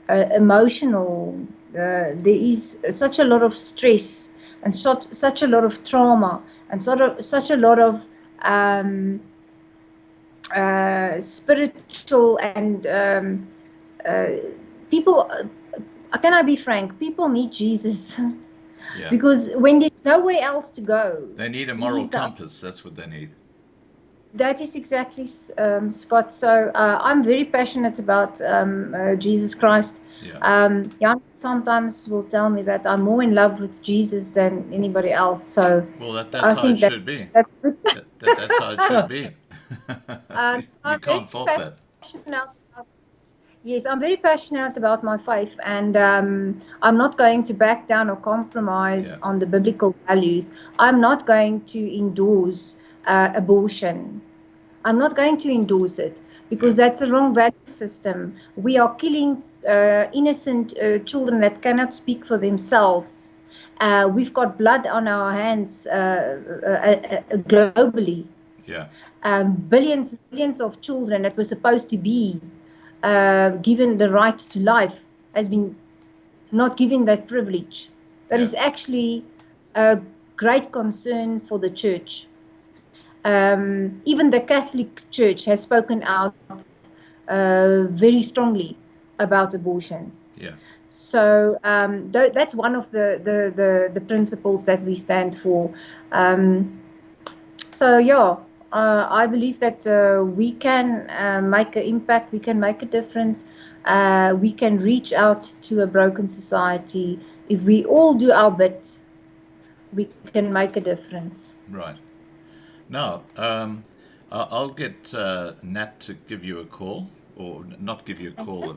emotional. There is such a lot of stress and such a lot of trauma and such a lot of spiritual and people. Can I be frank? People need Jesus. Yeah. Because when there's nowhere else to go, they need a moral compass. That's what they need. That is exactly, Scott. So I'm very passionate about Jesus Christ. Yeah. Jan sometimes will tell me that I'm more in love with Jesus than anybody else. So well, that's how it should be. That's how it should be. You can't fault that. Yes, I'm very passionate about my faith, and I'm not going to back down or compromise on the biblical values. I'm not going to endorse abortion. I'm not going to endorse it because that's a wrong value system. We are killing innocent children that cannot speak for themselves. We've got blood on our hands globally. Yeah. Billions of children that were supposed to be given the right to life has been not given that privilege. That is actually a great concern for the church. Even the Catholic Church has spoken out very strongly about abortion. Yeah. So that's one of the principles that we stand for. I believe that we can make an impact, we can make a difference, we can reach out to a broken society. If we all do our bit, we can make a difference. Right. Now, I'll get Nat to give you a call, or not give you a call.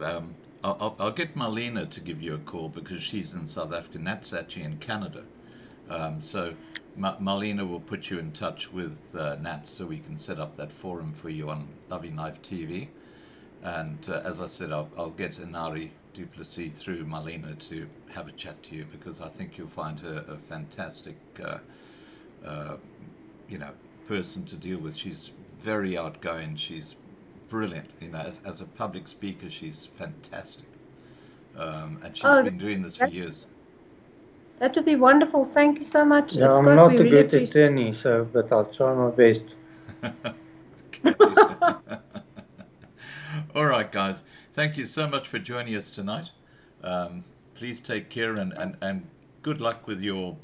I'll get Marlena to give you a call because she's in South Africa. Nat's actually in Canada. So Marlena will put you in touch with Nat so we can set up that forum for you on Loving Life TV. And as I said, I'll get Inari Duplessis through Marlena to have a chat to you because I think you'll find her a fantastic, person to deal with. She's very outgoing. She's brilliant. As a public speaker, she's fantastic. And she's been doing this for years. That would be wonderful. Thank you so much, Yeah, Scott. I'm not a good attorney, but I'll try my best. All right, guys. Thank you so much for joining us tonight. Please take care and good luck with your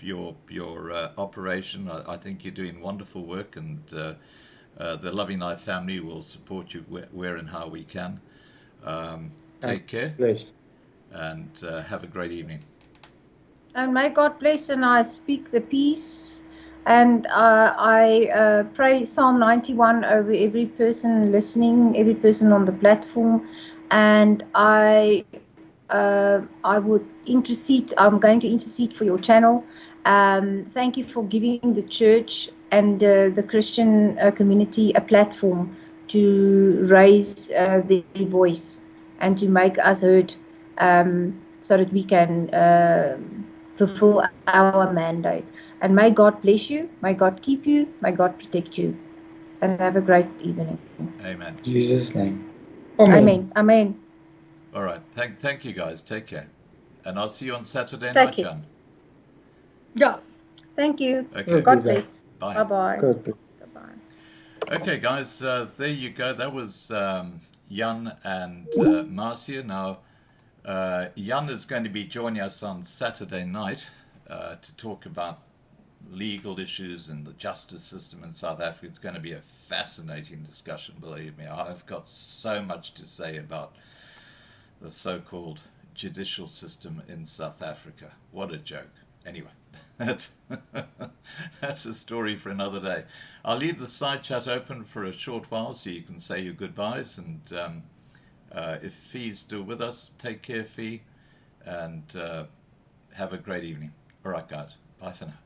operation. I think you're doing wonderful work, and the Loving Life family will support you where and how we can. Take care. Bless. And have a great evening. And may God bless, and I speak the peace, and I pray Psalm 91 over every person listening, every person on the platform, and I would intercede. I'm going to intercede for your channel. Thank you for giving the church and the Christian community a platform to raise their voice and to make us heard, so that we can fulfill our mandate. And may God bless you, may God keep you, may God protect you, and have a great evening. Amen. In Jesus' name. Amen. Amen. All right. Thank you, guys. Take care. And I'll see you on Saturday Take night, care. Jan. Yeah. Thank you. Okay. God bless. Bye. Bye-bye. God bless. Bye-bye. Okay, guys, there you go. That was Jan and Marcia. Now, Jan is going to be joining us on Saturday night to talk about legal issues and the justice system in South Africa. It's going to be a fascinating discussion, believe me. I've got so much to say about the so-called judicial system in South Africa. What a joke. Anyway, that's a story for another day. I'll leave the side chat open for a short while so you can say your goodbyes. And if Fee's still with us, take care, Fee, and have a great evening. All right, guys. Bye for now.